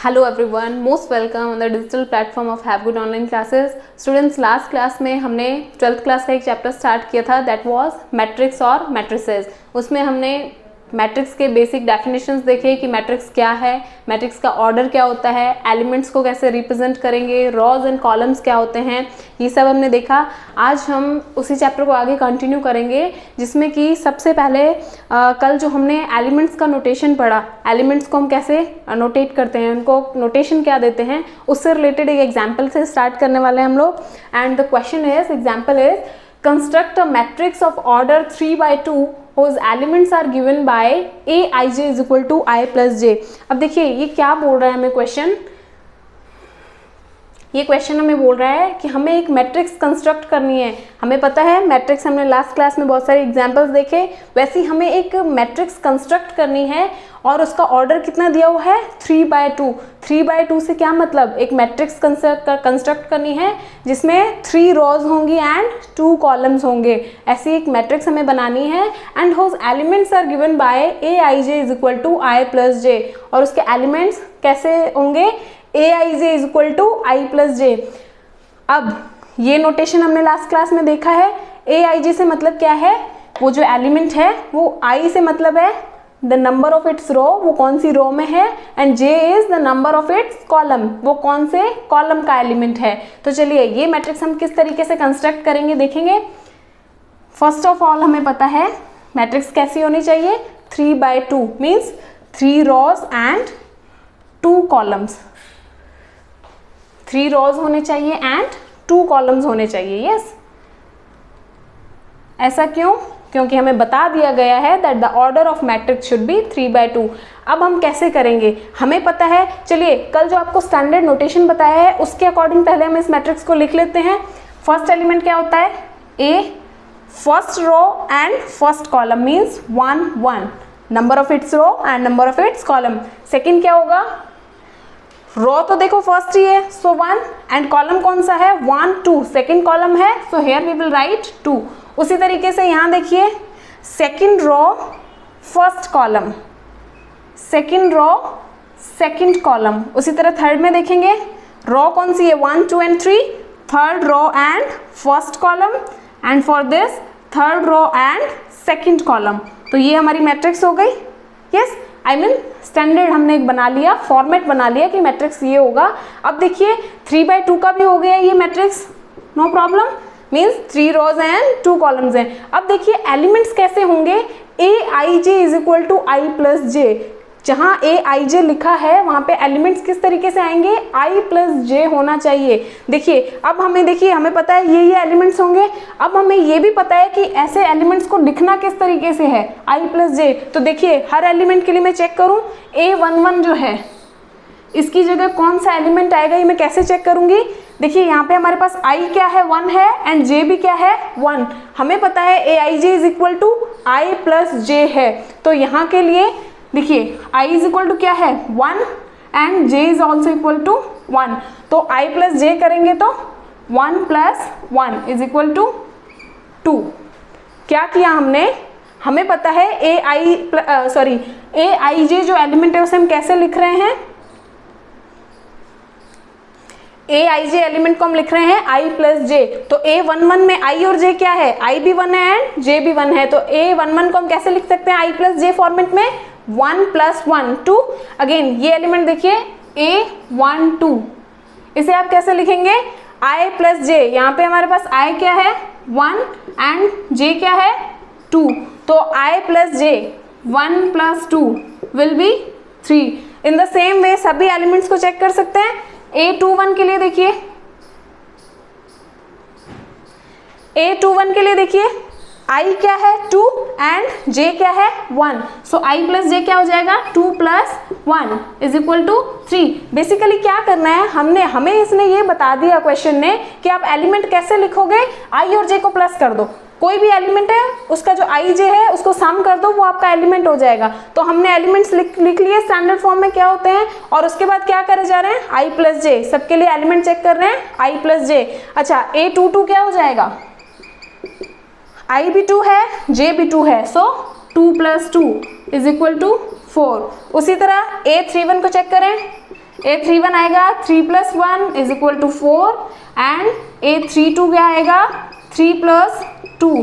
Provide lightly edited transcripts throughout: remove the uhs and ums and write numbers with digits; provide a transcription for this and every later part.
Hello everyone, most welcome on the digital platform of have good online classes. Students, last class में हमने 12th class का एक chapter start किया था, that was matrix और matrices. उसमें हमने मैट्रिक्स के बेसिक डेफिनेशंस देखे कि मैट्रिक्स क्या है, मैट्रिक्स का ऑर्डर क्या होता है, एलिमेंट्स को कैसे रिप्रेजेंट करेंगे, रॉज एंड कॉलम्स क्या होते हैं, ये सब हमने देखा। आज हम उसी चैप्टर को आगे कंटिन्यू करेंगे, जिसमें कि सबसे पहले कल जो हमने एलिमेंट्स का नोटेशन पढ़ा, एलिमेंट्स को हम कैसे नोटेट करते हैं, उनको नोटेशन क्या देते हैं, उससे रिलेटेड एक एग्जाम्पल से स्टार्ट करने वाले हैं हम लोग। And the question is, example is, construct a matrix of order 3/2 whose elements are given by aij is equal to I plus j। अब देखिए ये क्या बोल रहा है हमें क्वेश्चन, ये क्वेश्चन हमें बोल रहा है कि हमें एक मैट्रिक्स कंस्ट्रक्ट करनी है। हमें पता है मैट्रिक्स, हमने लास्ट क्लास में बहुत सारे एग्जांपल्स देखे, वैसे ही हमें एक मैट्रिक्स कंस्ट्रक्ट करनी है और उसका ऑर्डर कितना दिया हुआ है 3/2। 3/2 से क्या मतलब, एक मैट्रिक्स कंस्ट्रक्ट करनी है जिसमें 3 रॉज होंगी एंड 2 कॉलम्स होंगे। ऐसी एक मैट्रिक्स हमें बनानी है and whose elements are given by aij is equal to I plus j। और उसके एलिमेंट्स कैसे होंगे, aij is equal to I plus j। अब ये नोटेशन हमने लास्ट क्लास में देखा है। aij से मतलब क्या है, वो जो एलिमेंट है वो I से मतलब है द नंबर ऑफ इट्स रो, वो कौन सी रो में है, and j is the number of its column, वो कौन से कॉलम का एलिमेंट है। तो चलिए ये मैट्रिक्स हम किस तरीके से कंस्ट्रक्ट करेंगे देखेंगे। फर्स्ट ऑफ ऑल हमें पता है मैट्रिक्स कैसी होनी चाहिए, 3/2 means 3 rows and 2 columns. 3 rows होने चाहिए एंड 2 कॉलम्स होने चाहिए। यस, ऐसा क्यों, क्योंकि हमें बता दिया गया है that the order of matrix should be 3/2। अब हम कैसे करेंगे, हमें पता है, चलिए कल जो आपको स्टैंडर्ड नोटेशन बताया है उसके अकॉर्डिंग पहले हम इस मैट्रिक्स को लिख लेते हैं। फर्स्ट एलिमेंट क्या होता है, a, first row and first column means 1 1, number of its row and number of its column. Second क्या होगा, रो तो देखो फर्स्ट ही है सो 1, एंड कॉलम कौन सा है 1 2, सेकेंड कॉलम है so here we will write 2। उसी तरीके से यहाँ देखिए, second row first column, second row second column. उसी तरह थर्ड में देखेंगे, रो कौन सी है 1 2 and 3, third row and first column, and for this third row and second column. तो ये हमारी मैट्रिक्स हो गई। यस, आई मीन स्टैंडर्ड हमने एक बना लिया, फॉर्मेट बना लिया कि मैट्रिक्स ये होगा। अब देखिए 3/2 का भी हो गया ये matrix, no problem, means 3 rows and 2 columns हैं। अब देखिए एलिमेंट्स कैसे होंगे, aij is equal to I plus j। जहाँ aij लिखा है वहाँ पे एलिमेंट्स किस तरीके से आएंगे, I प्लस j होना चाहिए। देखिए अब हमें पता है ये एलिमेंट्स होंगे। अब हमें ये भी पता है कि ऐसे एलिमेंट्स को लिखना किस तरीके से है, I प्लस j। तो देखिए हर एलिमेंट के लिए मैं चेक करूँ, a11 जो है इसकी जगह कौन सा एलिमेंट आएगा, ये मैं कैसे चेक करूंगी। देखिए यहाँ पे हमारे पास I क्या है 1 है एंड j भी क्या है 1। हमें पता है aij is equal to I plus j है। तो यहाँ के लिए देखिए I इज इक्वल टू क्या है 1 and j is also equal to 1। तो I प्लस j करेंगे तो 1 प्लस 1 इज इक्वल टू 2। क्या किया हमने, हमें पता है aij जो एलिमेंट है उसे हम कैसे लिख रहे हैं, aij एलिमेंट को हम लिख रहे हैं I प्लस j। तो a11 में I और j क्या है, I भी 1 है एंड j भी 1 है। तो a11 को हम कैसे लिख सकते हैं I प्लस j फॉर्मेट में, 1 प्लस 1 2। अगेन ये एलिमेंट देखिए a12, इसे आप कैसे लिखेंगे I प्लस j। यहाँ पे हमारे पास I क्या है 1 एंड j क्या है 2। तो I plus j 1 plus 2 will be 3। In the same वे सभी एलिमेंट्स को चेक कर सकते हैं। a21 के लिए देखिए, a21 के लिए देखिए I क्या है 2 एंड j क्या है 1। सो I प्लस j क्या हो जाएगा 2 plus 1 is equal to 3। Basically क्या करना है, हमें इसने ये बता दिया क्वेश्चन ने कि आप एलिमेंट कैसे लिखोगे, I और j को प्लस कर दो, कोई भी एलिमेंट है उसका जो I j है उसको सम कर दो, वो आपका एलिमेंट हो जाएगा। तो हमने एलिमेंट्स लिख लिए स्टैंडर्ड फॉर्म में क्या होते हैं, और उसके बाद क्या करे जा रहे हैं I प्लस j, सबके लिए एलिमेंट चेक कर रहे हैं I प्लस j। अच्छा a22 क्या हो जाएगा, I भी 2 है j भी 2 है, सो 2 प्लस 2 इज इक्वल टू 4। उसी तरह a31 को चेक करें, A31 आएगा 3 + 1 is equal to 4 and A32 क्या आएगा 3 + 2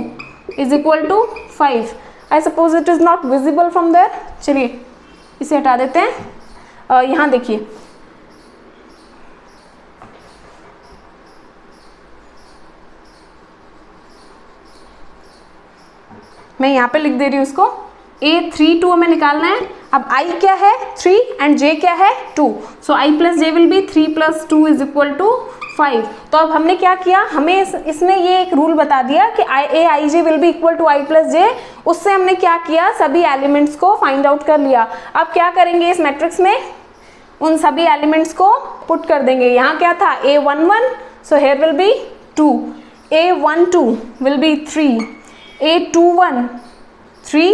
is equal to 5। I suppose it is not visible from there. चलिए इसे हटा देते हैं। यहाँ देखिए मैं यहाँ पे लिख दे रही हूँ उसको। A32 हमें निकालना है। अब I क्या है 3 एंड J क्या है 2, so I + J will be 3 + 2 is equal to 5। तो अब हमने क्या किया, हमें इसने ये एक रूल बता दिया कि AIJ will be equal to I + J। उससे हमने क्या किया, सभी एलिमेंट्स को फाइंड आउट कर लिया। अब क्या करेंगे इस मैट्रिक्स में, उन सभी एलिमेंट्स को पुट कर देंगे। यहाँ क्या था A11, so here will be 2, A12 will be 3, A21 3,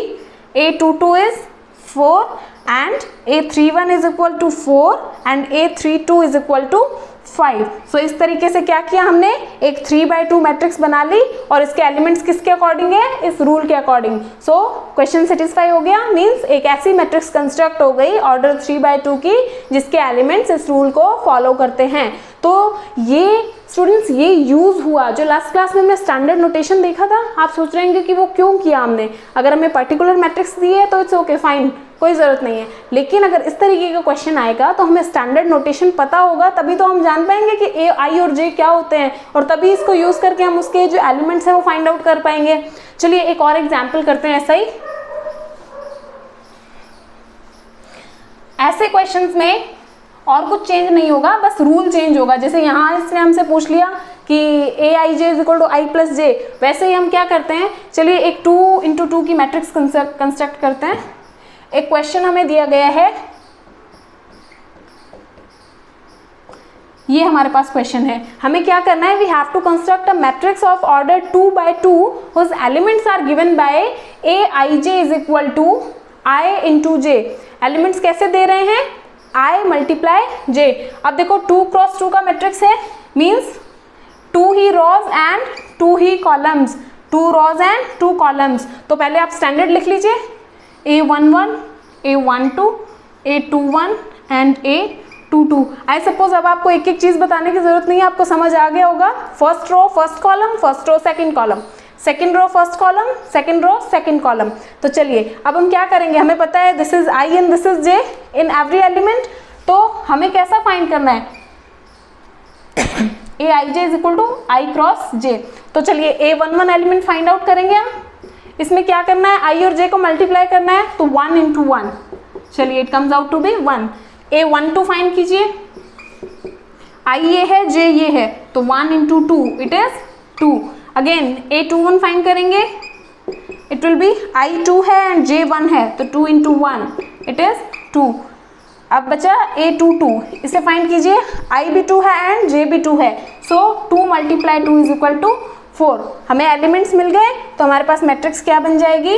A22 is 4 and A31 is equal to 4 and A32 is equal to 5। सो इस तरीके से क्या किया हमने, एक 3/2 मैट्रिक्स बना ली और इसके एलिमेंट्स किसके अकॉर्डिंग है, इस रूल के अकॉर्डिंग। सो क्वेश्चन सेटिस्फाई हो गया, मींस एक ऐसी मैट्रिक्स कंस्ट्रक्ट हो गई ऑर्डर 3/2 की जिसके एलिमेंट्स इस रूल को फॉलो करते हैं। तो ये स्टूडेंट्स ये यूज हुआ, जो लास्ट क्लास में हमने स्टैंडर्ड नोटेशन देखा था। आप सोच रहे होंगे कि वो क्यों किया हमने, अगर हमें पर्टिकुलर मैट्रिक्स दी है तो इट्स ओके फाइन, कोई ज़रूरत नहीं है। लेकिन अगर इस तरीके का क्वेश्चन आएगा तो हमें स्टैंडर्ड नोटेशन पता होगा, तभी तो हम जान पाएंगे कि ए आई और जे क्या होते हैं, और तभी इसको यूज़ करके हम उसके जो एलिमेंट्स हैं वो फाइंड आउट कर पाएंगे। चलिए एक और एग्जाम्पल करते हैं ऐसा ही। ऐसे क्वेश्चंस में और कुछ चेंज नहीं होगा, बस रूल चेंज होगा। जैसे यहाँ इसने हमसे पूछ लिया कि AIJ is equal to I + J, वैसे ही हम क्या करते हैं, चलिए एक 2 × 2 की मैट्रिक्स कंस्ट्रक्ट करते हैं। एक क्वेश्चन हमें दिया गया है, ये हमारे पास क्वेश्चन है, हमें क्या करना है, we have to construct a matrix of order 2/2 whose elements are given by AIJ is equal to I × J। एलिमेंट्स कैसे दे रहे हैं, I × J। अब देखो 2 × 2 का मैट्रिक्स है, means 2 he rows and 2 he columns, 2 rows and 2 columns. तो पहले आप स्टैंडर्ड लिख लीजिए, A11, A12, A21 and A22। I suppose अब आपको एक एक चीज़ बताने की जरूरत नहीं है, आपको समझ आ गया होगा। First row first column, first row second column, second row first column, second row second column. तो चलिए अब हम क्या करेंगे, हमें पता है this is I and this is J in every element. तो हमें कैसा फाइंड करना है, AIJ is equal to I × J। तो चलिए A11 एलिमेंट फाइंड आउट करेंगे हम। इसमें क्या करना है, I और J को मल्टीप्लाई करना है, तो 1 × 1, चलिए it comes out to be 1। A12 find कीजिए, I ये है J ये है, तो 1 × 2 it is 2। Again A21 find करेंगे, इट विल बी I 2 है एंड J 1 है, तो 2 × 1 इट इज 2। अब बचा A22, इसे फाइंड कीजिए, I भी 2 है एंड J भी 2 है, सो 2 × 2 इज इक्वल टू 4। हमें एलिमेंट्स मिल गए, तो हमारे पास मैट्रिक्स क्या बन जाएगी,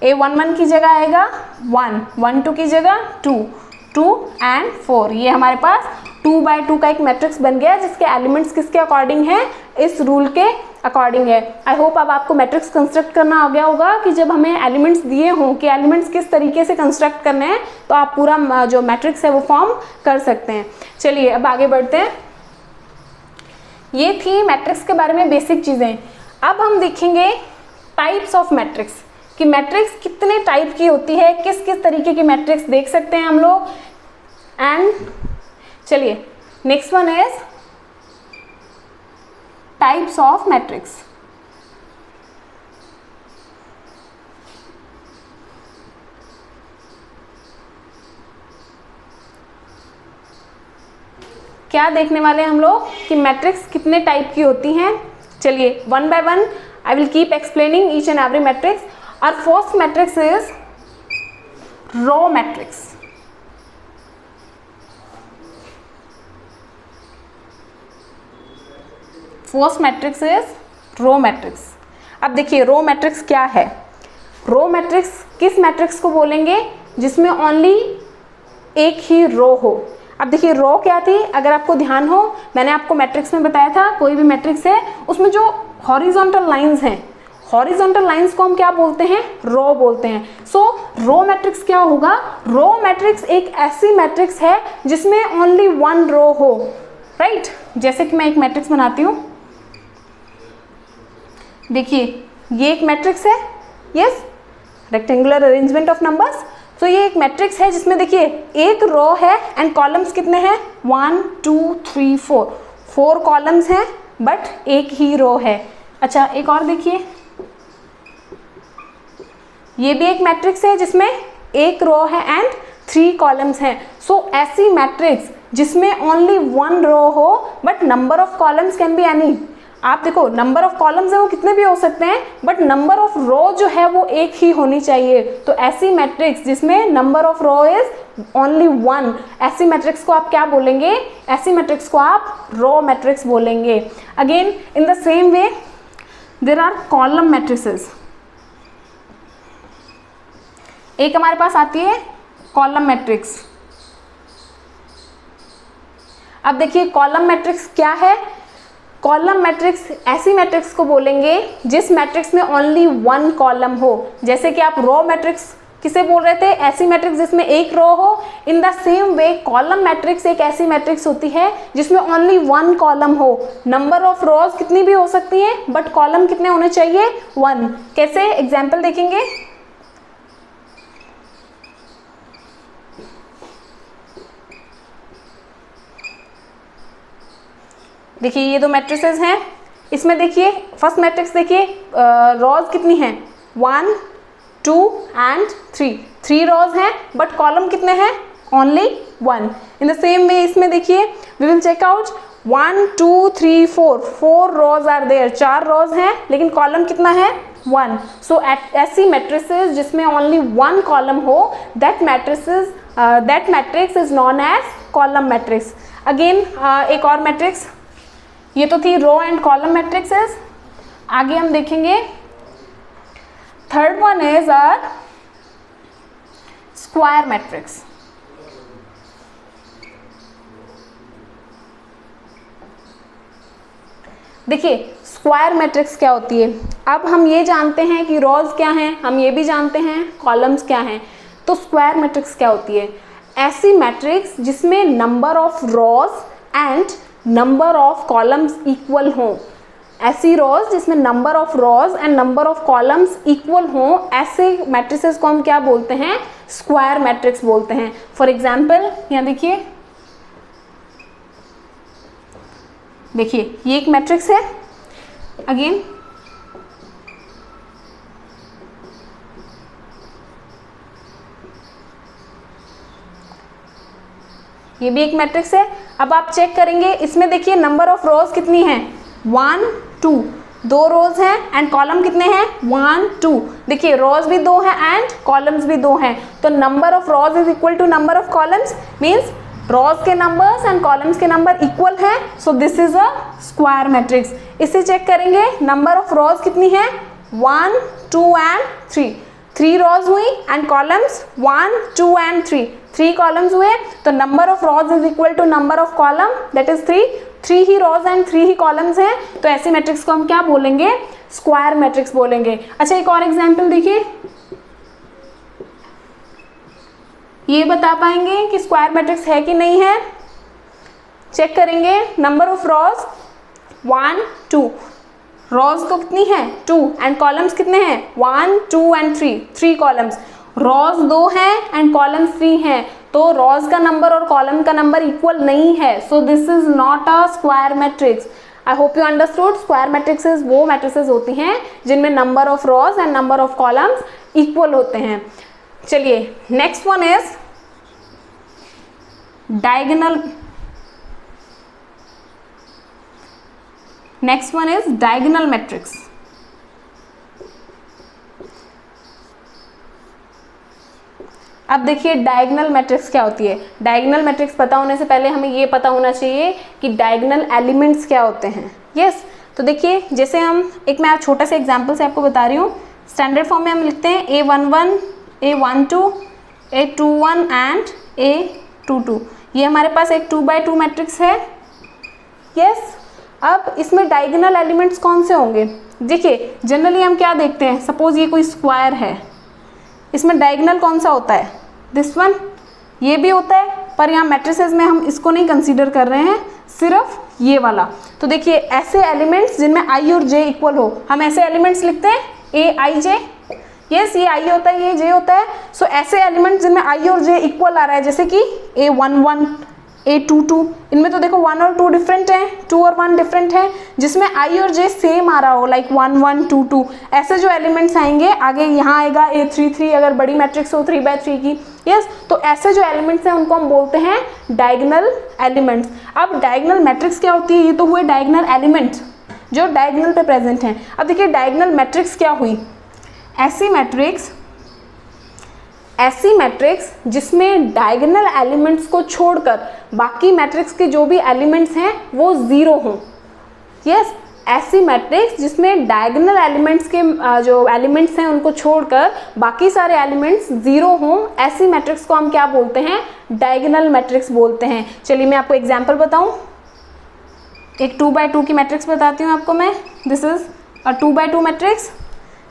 A11 की जगह आएगा 1, 12 की जगह 2, 2 एंड 4। ये हमारे पास 2/2 का एक मैट्रिक्स बन गया जिसके एलिमेंट्स किसके अकॉर्डिंग है, इस रूल के अकॉर्डिंग है। आई होप अब आपको मैट्रिक्स कंस्ट्रक्ट करना आ गया होगा कि जब हमें एलिमेंट्स दिए हों कि एलिमेंट्स किस तरीके से कंस्ट्रक्ट करने हैं, तो आप पूरा जो मैट्रिक्स है वो फॉर्म कर सकते हैं। चलिए अब आगे बढ़ते हैं। ये थी मैट्रिक्स के बारे में बेसिक चीज़ें। अब हम देखेंगे टाइप्स ऑफ मैट्रिक्स, कि मैट्रिक्स कितने टाइप की होती है, किस किस तरीके की मैट्रिक्स देख सकते हैं हम लोग। एंड चलिए next one is types of matrix. क्या देखने वाले हम लोग कि मैट्रिक्स कितने टाइप की होती हैं। चलिए one by one I will keep explaining each and every matrix. और first matrix is row matrix. First matrix is row matrix. अब देखिए रो मैट्रिक्स क्या है। रो मैट्रिक्स किस मैट्रिक्स को बोलेंगे, जिसमें ओनली एक ही रो हो। अब देखिए रो क्या थी, अगर आपको ध्यान हो, मैंने आपको मैट्रिक्स में बताया था कोई भी मैट्रिक्स है उसमें जो हॉरिजॉन्टल लाइंस हैं हॉरिजॉन्टल लाइंस को हम क्या बोलते हैं, रो बोलते हैं। सो रो मैट्रिक्स क्या होगा, रो मैट्रिक्स एक ऐसी मैट्रिक्स है जिसमें ओनली वन रो हो, राइट। जैसे कि मैं एक मैट्रिक्स बनाती हूँ, देखिए ये एक मैट्रिक्स है, yes, rectangular arrangement of numbers. तो ये एक मैट्रिक्स है जिसमें देखिए एक रो है एंड कॉलम्स कितने हैं, 1 2 3 4 कॉलम्स हैं बट एक ही रो है। अच्छा एक और देखिए, ये भी एक मैट्रिक्स है जिसमें एक रो है एंड 3 कॉलम्स हैं। सो ऐसी मैट्रिक्स जिसमें ओनली वन रो हो but number of columns can be any. आप देखो नंबर ऑफ कॉलम्स है वो कितने भी हो सकते हैं बट नंबर ऑफ रो जो है वो एक ही होनी चाहिए। तो ऐसी मैट्रिक्स जिसमें number of row is only one, ऐसी मैट्रिक्स को आप क्या बोलेंगे, ऐसी मैट्रिक्स को आप रो मैट्रिक्स बोलेंगे। Again in the same way there are column matrices. एक हमारे पास आती है कॉलम मैट्रिक्स। अब देखिए कॉलम मैट्रिक्स क्या है, कॉलम मैट्रिक्स ऐसी मैट्रिक्स को बोलेंगे जिस मैट्रिक्स में ओनली वन कॉलम हो। जैसे कि आप रो मैट्रिक्स किसे बोल रहे थे, ऐसी मैट्रिक्स जिसमें एक रो हो। इन the same way column matrix एक ऐसी मैट्रिक्स होती है जिसमें ओनली वन कॉलम हो। नंबर ऑफ रोज कितनी भी हो सकती है बट कॉलम कितने होने चाहिए, वन। कैसे, एग्जाम्पल देखेंगे। देखिए ये दो मैट्रिसेस हैं, इसमें देखिए फर्स्ट मैट्रिक्स देखिए रोज कितनी हैं, 1 2 एंड 3 रोज हैं बट कॉलम कितने हैं, only 1। In the same way इसमें देखिए we will check out 1 2 3 4 rows are there, 4 rows हैं लेकिन कॉलम कितना है, 1। सो ऐसी मैट्रिसेस जिसमें ओनली वन कॉलम हो, that matrix is known as column matrix. Again एक और मैट्रिक्स, ये तो थी रो एंड कॉलम मैट्रिक्सेस। आगे हम देखेंगे third one is are square matrix. देखिए स्क्वायर मैट्रिक्स क्या होती है, अब हम ये जानते हैं कि रोज क्या हैं, हम ये भी जानते हैं कॉलम्स क्या हैं। तो स्क्वायर मैट्रिक्स क्या होती है, ऐसी मैट्रिक्स जिसमें number of rose and number of columns equal हों। ऐसी रोज जिसमें number of rose and number of columns equal हों, ऐसे मैट्रिसेस को हम क्या बोलते हैं, स्क्वायर मैट्रिक्स बोलते हैं। फॉर एग्जाम्पल यहाँ देखिए, ये एक मैट्रिक्स है। अगेन ये भी एक मैट्रिक्स है। अब आप चेक करेंगे इसमें देखिए नंबर ऑफ रोज कितनी है, 1 2, 2 रोज हैं एंड कॉलम कितने हैं, 1 2। देखिए रोज भी 2 हैं एंड कॉलम्स भी 2 हैं, तो number of rows is equal to number of columns, means rows के नंबर्स एंड कॉलम्स के नंबर इक्वल हैं। So this is a square matrix. इसे चेक करेंगे, नंबर ऑफ रोज कितनी है, 1 2 एंड 3 रोज हुई एंड कॉलम्स 1 2 एंड 3 कॉलम्स हुए, तो number of rows is equal to number of column, that is 3 ही रोज एंड 3 ही कॉलम्स हैं। तो ऐसी मैट्रिक्स को हम क्या बोलेंगे, स्क्वायर मैट्रिक्स बोलेंगे। अच्छा एक और एग्जांपल देखिए, ये बता पाएंगे कि स्क्वायर मैट्रिक्स है कि नहीं है। चेक करेंगे, नंबर ऑफ रोज 1 2, रोज तो कितनी है 2 एंड कॉलम्स कितने हैं 1 2 एंड 3 कॉलम्स। रोज 2 हैं एंड कॉलम्स 3 हैं, तो रोज का नंबर और कॉलम का नंबर इक्वल नहीं है। सो this is not a square matrix. I hope you understood. Square matrixes वो मैट्रिसेस होती हैं जिनमें number of rose and number of columns equal होते हैं। चलिए next one is diagonal. Next one is diagonal matrix. अब देखिए डायगोनल मैट्रिक्स क्या होती है। डायगोनल मैट्रिक्स पता होने से पहले हमें ये पता होना चाहिए कि डायगोनल एलिमेंट्स क्या होते हैं। यस तो देखिए जैसे मैं आप छोटा सा एग्जांपल से आपको बता रही हूँ। स्टैंडर्ड फॉर्म में हम लिखते हैं A11 A12 A21 and A22। ये हमारे पास एक 2 by 2 मैट्रिक्स है। यस अब इसमें डायगोनल एलिमेंट्स कौन से होंगे, देखिए जनरली हम क्या देखते हैं, सपोज ये कोई स्क्वायर है, इसमें डायगोनल कौन सा होता है, दिस वन, ये भी होता है, पर यहाँ मैट्रिसेस में हम इसको नहीं कंसीडर कर रहे हैं, सिर्फ ये वाला। तो देखिए ऐसे एलिमेंट्स जिनमें आई और जे इक्वल हो, हम ऐसे एलिमेंट्स लिखते हैं ए आई जे, यस ये आई होता है, ये जे होता है। सो ऐसे एलिमेंट्स जिनमें आई और जे इक्वल आ रहा है, जैसे कि A11 A22, इनमें तो देखो 1 और 2 डिफरेंट हैं, 2 और 1 डिफरेंट है, जिसमें आई और जे सेम आ रहा हो, लाइक 1 1 2 2, ऐसे जो एलिमेंट्स आएंगे आगे यहाँ आएगा A33 अगर बड़ी मैट्रिक्स हो 3/3 की, यस। तो ऐसे जो एलिमेंट्स हैं उनको हम बोलते हैं डायगोनल एलिमेंट्स। अब डायगोनल मैट्रिक्स क्या होती है, ये तो हुए डायगोनल एलिमेंट्स जो डायगोनल पे प्रेजेंट हैं। अब देखिए डायगोनल मैट्रिक्स क्या हुई, ऐसी मैट्रिक्स जिसमें डायगोनल एलिमेंट्स को छोड़कर बाकी मैट्रिक्स के जो भी एलिमेंट्स हैं वो ज़ीरो हों, यस। ऐसी मैट्रिक्स जिसमें डायगोनल एलिमेंट्स के जो एलिमेंट्स हैं उनको छोड़कर बाकी सारे एलिमेंट्स ज़ीरो हों, ऐसी मैट्रिक्स को हम क्या बोलते हैं, डायगोनल मैट्रिक्स बोलते हैं। चलिए मैं आपको एग्जांपल बताऊं, एक 2x2 की मैट्रिक्स बताती हूँ आपको मैं, this is a 2x2 matrix,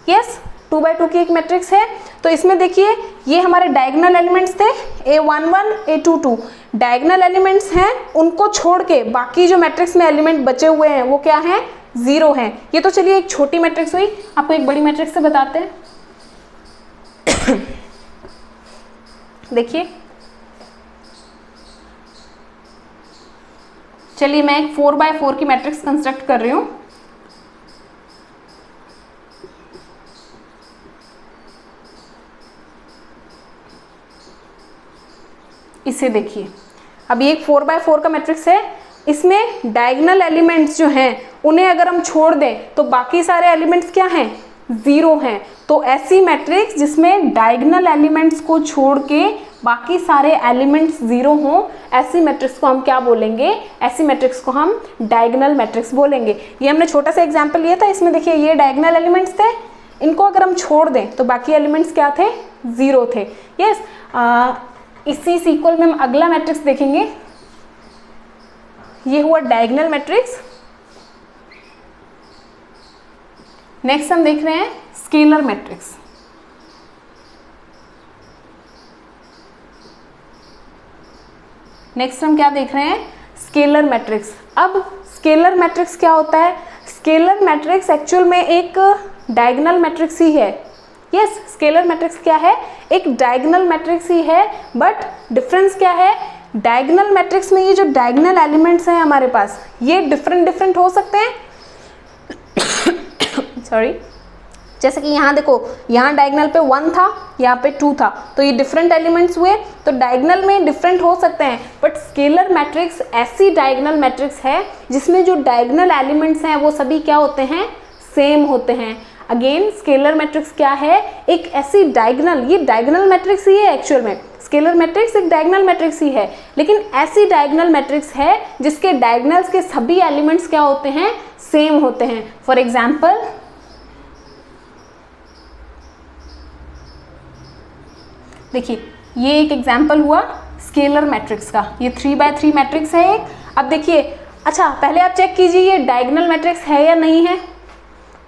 yes 2x2 की एक मैट्रिक्स है। तो इसमें देखिए ये हमारे डायगोनल एलिमेंट्स थे A11 A22, डायगोनल एलिमेंट्स हैं, उनको छोड़ के बाकी जो मैट्रिक्स में एलिमेंट बचे हुए हैं वो क्या हैं, ज़ीरो हैं। ये तो चलिए एक छोटी मैट्रिक्स हुई, आपको एक बड़ी मैट्रिक्स से बताते हैं। देखिए चलिए मैं एक 4x4 की मैट्रिक्स कंस्ट्रक्ट कर रही हूँ। इसे देखिए, अब ये एक 4x4 का मैट्रिक्स है, इसमें डायगोनल एलिमेंट्स जो हैं उन्हें अगर हम छोड़ दें तो बाकी सारे एलिमेंट्स क्या हैं, ज़ीरो हैं। तो ऐसी मैट्रिक्स जिसमें डायगोनल एलिमेंट्स को छोड़ के बाकी सारे एलिमेंट्स ज़ीरो हों, ऐसी मैट्रिक्स को हम क्या बोलेंगे, ऐसी मैट्रिक्स को हम डायगोनल मैट्रिक्स बोलेंगे। ये हमने छोटा सा एग्जाम्पल लिया था, इसमें देखिए ये डायगोनल एलिमेंट्स थे, इनको अगर हम छोड़ दें तो बाकी एलिमेंट्स क्या थे, ज़ीरो थे, यस। इसी सीक्वल में हम अगला मैट्रिक्स देखेंगे, ये हुआ डायगोनल मैट्रिक्स। नेक्स्ट हम देख रहे हैं स्केलर मैट्रिक्स। नेक्स्ट हम क्या देख रहे हैं, स्केलर मैट्रिक्स। अब स्केलर मैट्रिक्स क्या होता है, स्केलर मैट्रिक्स एक्चुअल में एक डायगोनल मैट्रिक्स ही है, यस। स्केलर मैट्रिक्स क्या है, एक डायगोनल मैट्रिक्स ही है, बट डिफरेंस क्या है, डायगोनल मैट्रिक्स में ये जो डायगोनल एलिमेंट्स हैं हमारे पास ये डिफरेंट हो सकते हैं सॉरी, जैसे कि यहाँ देखो, यहाँ डायगोनल पे 1 था, यहाँ पे 2 था, तो ये डिफरेंट एलिमेंट्स हुए, तो डायगोनल में डिफरेंट हो सकते हैं। बट स्केलर मैट्रिक्स ऐसी डायगोनल मैट्रिक्स है जिसमें जो डायगोनल एलिमेंट्स हैं वो सभी क्या होते हैं, सेम होते हैं। अगेन स्केलर मैट्रिक्स क्या है, एक ऐसी डायगोनल, ये डायगोनल मैट्रिक्स ही है एक्चुअल में, स्केलर मैट्रिक्स एक डायगोनल मैट्रिक्स ही है, लेकिन ऐसी डायगोनल मैट्रिक्स है जिसके डायगोनल्स के सभी एलिमेंट्स क्या होते हैं, सेम होते हैं। फॉर एग्जाम्पल देखिए ये एक एग्जाम्पल हुआ स्केलर मैट्रिक्स का, ये 3x3 मैट्रिक्स है एक। अब देखिए, अच्छा पहले आप चेक कीजिए ये डायगोनल मैट्रिक्स है या नहीं है,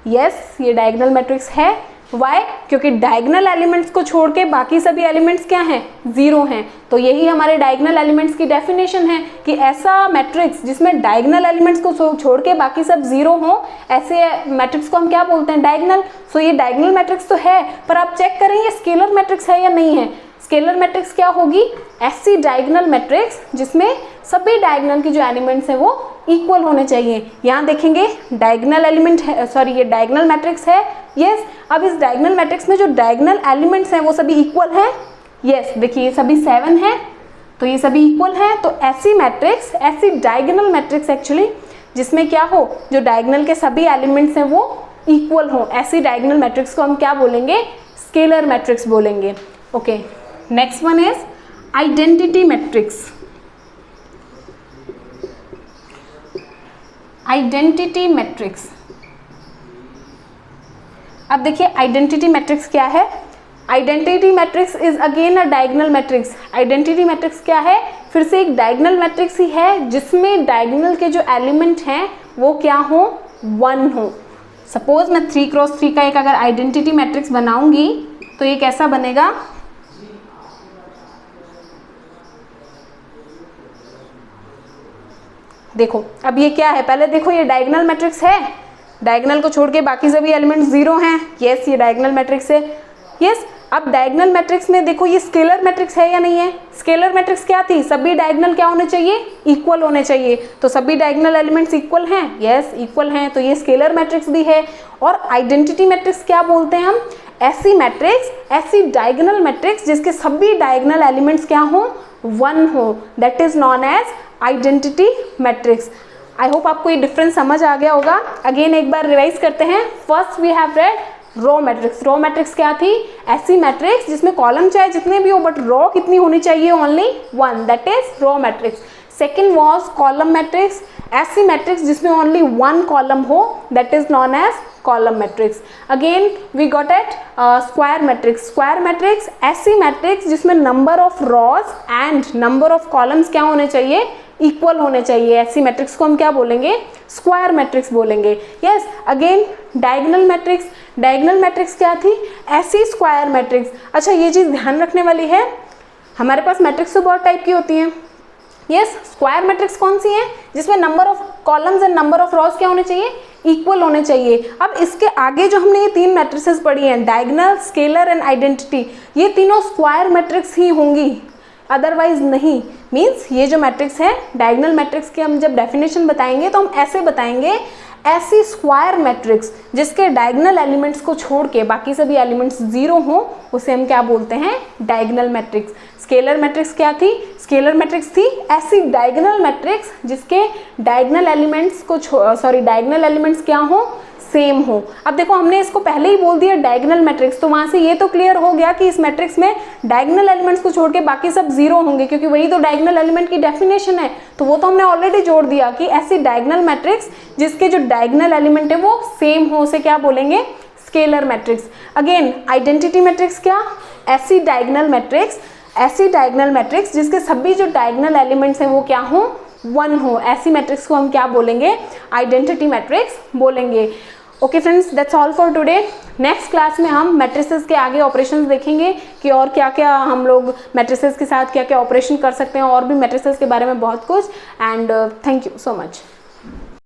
यस ये डायगोनल मैट्रिक्स है। वाई, क्योंकि डायगोनल एलिमेंट्स को छोड़ के बाकी सभी एलिमेंट्स क्या हैं, ज़ीरो हैं। तो यही हमारे डायगोनल एलिमेंट्स की डेफिनेशन है कि ऐसा मैट्रिक्स जिसमें डायगोनल एलिमेंट्स को छोड़ के बाकी सब ज़ीरो हों, ऐसे मैट्रिक्स को हम क्या बोलते हैं, डायगोनल। सो ये डायगोनल मैट्रिक्स तो है, पर आप चेक करें ये स्केलर मैट्रिक्स है या नहीं है। स्केलर मैट्रिक्स क्या होगी, ऐसी डायगोनल मैट्रिक्स जिसमें सभी डायगोनल की जो एलिमेंट्स हैं वो इक्वल होने चाहिए। यहाँ देखेंगे डायगोनल एलिमेंट है, सॉरी ये डायगोनल मैट्रिक्स है, यस। अब इस डायगोनल मैट्रिक्स में जो डायगोनल एलिमेंट्स हैं वो सभी इक्वल हैं, यस। देखिए ये सभी 7 हैं, तो ये सभी इक्वल हैं। तो ऐसी मैट्रिक्स, ऐसी डायगोनल मैट्रिक्स एक्चुअली जिसमें क्या हो, जो डायगोनल के सभी एलिमेंट्स हैं वो इक्वल हो, ऐसी डायगोनल मैट्रिक्स को हम क्या बोलेंगे, स्केलर मैट्रिक्स बोलेंगे। Okay, next one is identity matrix. Identity matrix, अब देखिए आइडेंटिटी मैट्रिक्स क्या है। Identity matrix is again a diagonal matrix. Identity matrix क्या है, फिर से एक डायगोनल मैट्रिक्स ही है जिसमें डायगोनल के जो एलिमेंट हैं वो क्या हो, 1 हो। सपोज मैं 3x3 का एक अगर आइडेंटिटी मैट्रिक्स बनाऊंगी तो ये कैसा बनेगा, देखो अब ये क्या है, पहले देखो ये डायगोनल मैट्रिक्स है, डायगोनल को छोड़ के बाकी सभी एलिमेंट्स 0 हैं, यस ये डायगोनल मैट्रिक्स है, यस। अब डायगोनल मैट्रिक्स में देखो ये स्केलर मैट्रिक्स है या नहीं है, स्केलर मैट्रिक्स क्या थी, सभी डायगोनल क्या होने चाहिए, इक्वल होने चाहिए, तो सभी डायगोनल एलिमेंट्स इक्वल हैं, यस इक्वल हैं, तो ये स्केलर मैट्रिक्स भी है। और आइडेंटिटी मैट्रिक्स क्या बोलते हैं हम, ऐसी मैट्रिक्स, ऐसी डायगोनल मैट्रिक्स जिसके सभी डायगोनल एलिमेंट्स क्या हो, 1 हो, that is known as identity matrix. I hope आपको ये डिफरेंस समझ आ गया होगा। अगेन एक बार रिवाइज करते हैं। First we have read row matrix. Row matrix क्या थी, ऐसी मैट्रिक्स जिसमें कॉलम चाहे जितने भी हो बट रो कितनी होनी चाहिए, only 1, that is row matrix. Second was column matrix, ऐसी मैट्रिक्स जिसमें ओनली 1 कॉलम हो, that is known as column matrix. Again we got a square matrix. Square matrix ऐसी मैट्रिक्स जिसमें number of rows and number of columns क्या होने चाहिए, equal होने चाहिए, ऐसी मैट्रिक्स को हम क्या बोलेंगे, स्क्वायर मैट्रिक्स बोलेंगे, yes. Again diagonal matrix, diagonal matrix क्या थी, ऐसी स्क्वायर मैट्रिक्स। अच्छा ये चीज़ ध्यान रखने वाली है, हमारे पास मैट्रिक्स तो बहुत टाइप की होती हैं, यस। स्क्वायर मैट्रिक्स कौन सी है, जिसमें number of columns and number of rows क्या होने चाहिए, इक्वल होने चाहिए। अब इसके आगे जो हमने ये 3 मैट्रिसेस पढ़ी हैं, डायगोनल, स्केलर एंड आइडेंटिटी, ये तीनों स्क्वायर मैट्रिक्स ही होंगी, अदरवाइज नहीं। मीन्स ये जो मैट्रिक्स है डायगोनल मैट्रिक्स की हम जब डेफिनेशन बताएंगे तो हम ऐसे बताएंगे, ऐसी स्क्वायर मैट्रिक्स जिसके डायगोनल एलिमेंट्स को छोड़ के बाकी सभी एलिमेंट्स 0 हो, उसे हम क्या बोलते हैं, डायगोनल मैट्रिक्स। स्केलर मैट्रिक्स क्या थी, स्केलर मैट्रिक्स थी ऐसी डायगोनल मैट्रिक्स जिसके डायगोनल एलिमेंट्स को डायगोनल एलिमेंट्स क्या हो, सेम हो। अब देखो हमने इसको पहले ही बोल दिया डायगोनल मैट्रिक्स, तो वहां से ये तो क्लियर हो गया कि इस मैट्रिक्स में डायगोनल एलिमेंट्स को छोड़ के बाकी सब 0 होंगे, क्योंकि वही तो डायगोनल एलिमेंट की डेफिनेशन है। तो वो तो हमने ऑलरेडी जोड़ दिया कि ऐसी डायगोनल मैट्रिक्स जिसके जो डायगोनल एलिमेंट है वो सेम हो, उसे क्या बोलेंगे, scalar matrix. Again identity matrix क्या, ऐसी डायगोनल मैट्रिक्स, ऐसी डायगोनल मैट्रिक्स जिसके सभी जो डायगोनल एलिमेंट्स हैं वो क्या हो, 1 हो, ऐसी मैट्रिक्स को हम क्या बोलेंगे, आइडेंटिटी मैट्रिक्स बोलेंगे। Okay friends, that's all for today. Next class में हम मैट्रिसेस के आगे ऑपरेशंस देखेंगे कि और क्या क्या हम लोग मैट्रिसेस के साथ क्या क्या ऑपरेशन कर सकते हैं, और भी मैट्रिसेस के बारे में बहुत कुछ। And thank you so much.